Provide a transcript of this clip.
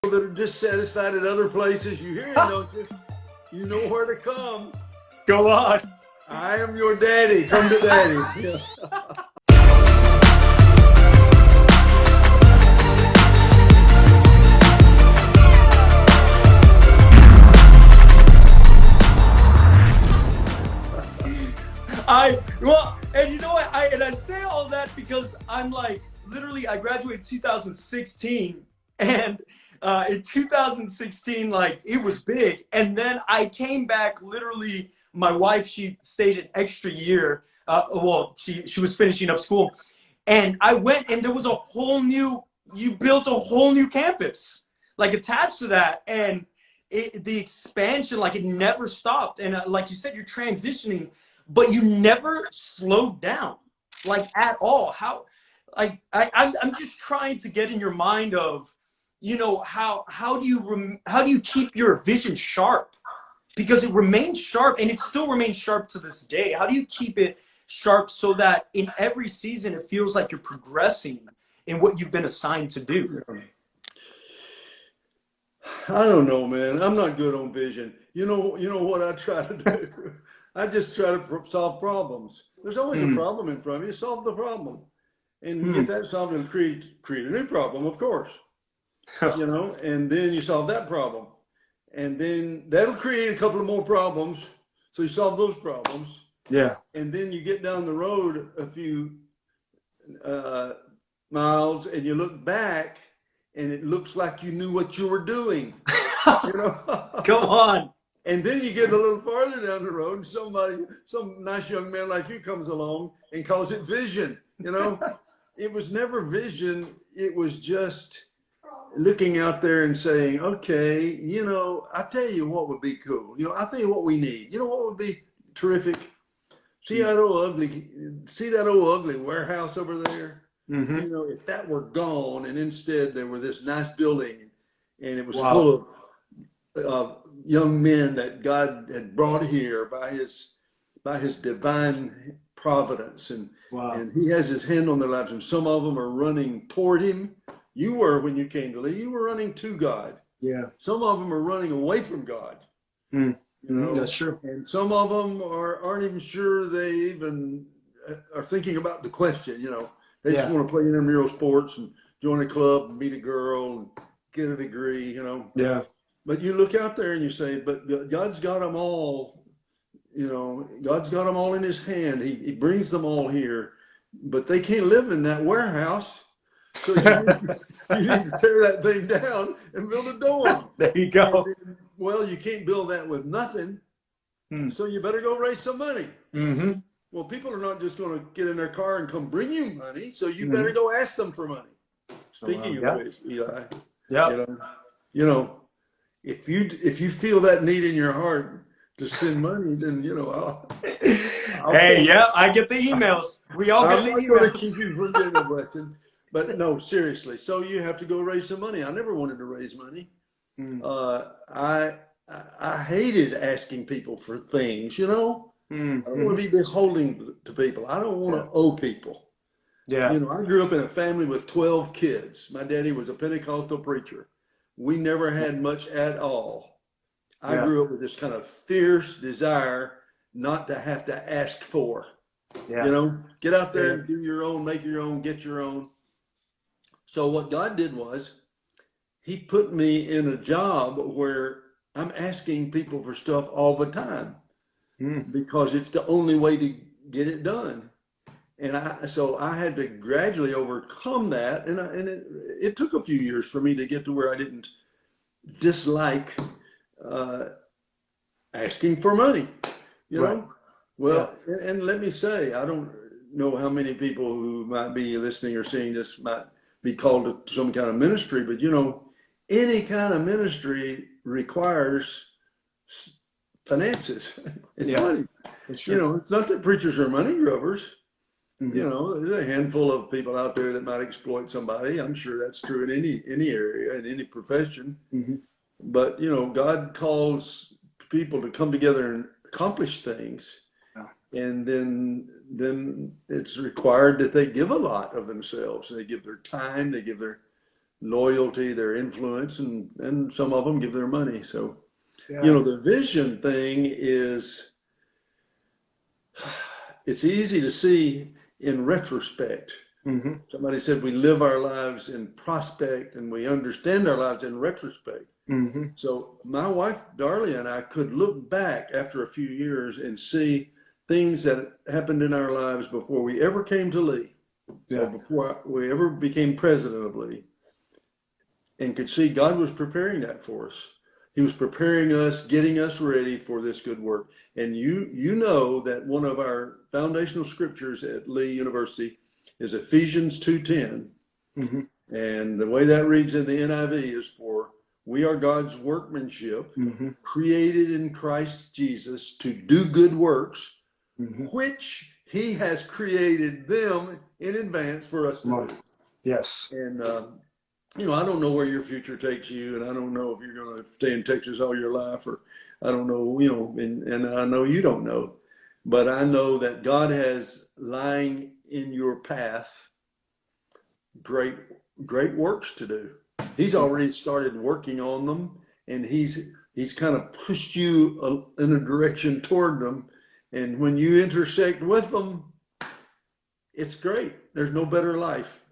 that are dissatisfied at other places, you hear it, don't you? You know where to come. Go on. I am your daddy. Come to daddy. Yeah. And you know what? I say all that because I'm like, literally, I graduated 2016, and in 2016, like, it was big. And then I came back, literally, my wife, she stayed an extra year. Well, she was finishing up school. And I went, and there was you built a whole new campus, like, attached to that. And the expansion, like, it never stopped. And like you said, you're transitioning, but you never slowed down, like, at all. How, like, I'm just trying to get in your mind of, how do you keep your vision sharp? Because it remains sharp, and it still remains sharp to this day. How do you keep it sharp so that in every season it feels like you're progressing in what you've been assigned to do? I don't know, man. I'm not good on vision. You know what I try to do? I just try to solve problems. There's always a problem in front of you. Solve the problem, and get that solved, and create a new problem, of course. And then you solve that problem, and then that'll create a couple of more problems. So you solve those problems. Yeah. And then you get down the road a few miles, and you look back, and it looks like you knew what you were doing. Come on. And then you get a little farther down the road, and some nice young man like you comes along and calls it vision. It was never vision. It was just looking out there and saying, okay, I tell you what would be cool. I tell you what we need. You know what would be terrific? See that old ugly warehouse over there? If that were gone, and instead there were this nice building, and it was full of young men that God had brought here by his divine providence, and he has his hand on their lives, and some of them are running toward him. You were, when you came to lead, you were running to God. Yeah. Some of them are running away from God. That's true. And some of them aren't even sure they even are thinking about the question. They just want to play intramural sports and join a club and meet a girl and get a degree. Yeah. But you look out there and you say, but God's got them all. God's got them all in His hand. He brings them all here, but they can't live in that warehouse. So you need to tear that thing down and build a dorm. There you go. Well, you can't build that with nothing. So you better go raise some money. Well, people are not just going to get in their car and come bring you money. So you better go ask them for money. Speaking of which, Eli, if you feel that need in your heart to send money, then I get the emails. We all get the emails. I'm not going to keep you from getting a blessing. But no, seriously. So you have to go raise some money. I never wanted to raise money. I hated asking people for things. I don't want to be beholden to people. I don't want to owe people. Yeah. I grew up in a family with 12 kids. My daddy was a Pentecostal preacher. We never had much at all. I grew up with this kind of fierce desire not to have to ask for. Get out there and do your own, make your own, get your own. So what God did was He put me in a job where I'm asking people for stuff all the time because it's the only way to get it done. And so I had to gradually overcome that. And it took a few years for me to get to where I didn't dislike asking for money, Well, and let me say, I don't know how many people who might be listening or seeing this might be called to some kind of ministry, but any kind of ministry requires finances. It's money. It's not that preachers are money grubbers. There's a handful of people out there that might exploit somebody. I'm sure that's true in any area, in any profession. But God calls people to come together and accomplish things. And then it's required that they give a lot of themselves. They give their time, they give their loyalty, their influence, and some of them give their money. So, Yeah. you know, the vision thing is, it's easy to see in retrospect. Mm-hmm. Somebody said we live our lives in prospect and we understand our lives in retrospect. Mm-hmm. So my wife, Darlie, and I could look back after a few years and see things that happened in our lives before we ever came to Lee, Yeah. or before we ever became president of Lee, and could see God was preparing that for us. He was preparing us, getting us ready for this good work. And you know that one of our foundational scriptures at Lee University is Ephesians 2:10. Mm-hmm. And the way that reads in the NIV is, for we are God's workmanship, Mm-hmm. created in Christ Jesus to do good works, Mm-hmm. which he has created them in advance for us to do. Yes. And, you know, I don't know where your future takes you, and I don't know if you're going to stay in Texas all your life, or I don't know, you know, and I know you don't know, but I know that God has lying in your path great works to do. He's already started working on them, and he's kind of pushed you in a direction toward them. And when you intersect with them, it's great. There's no better life.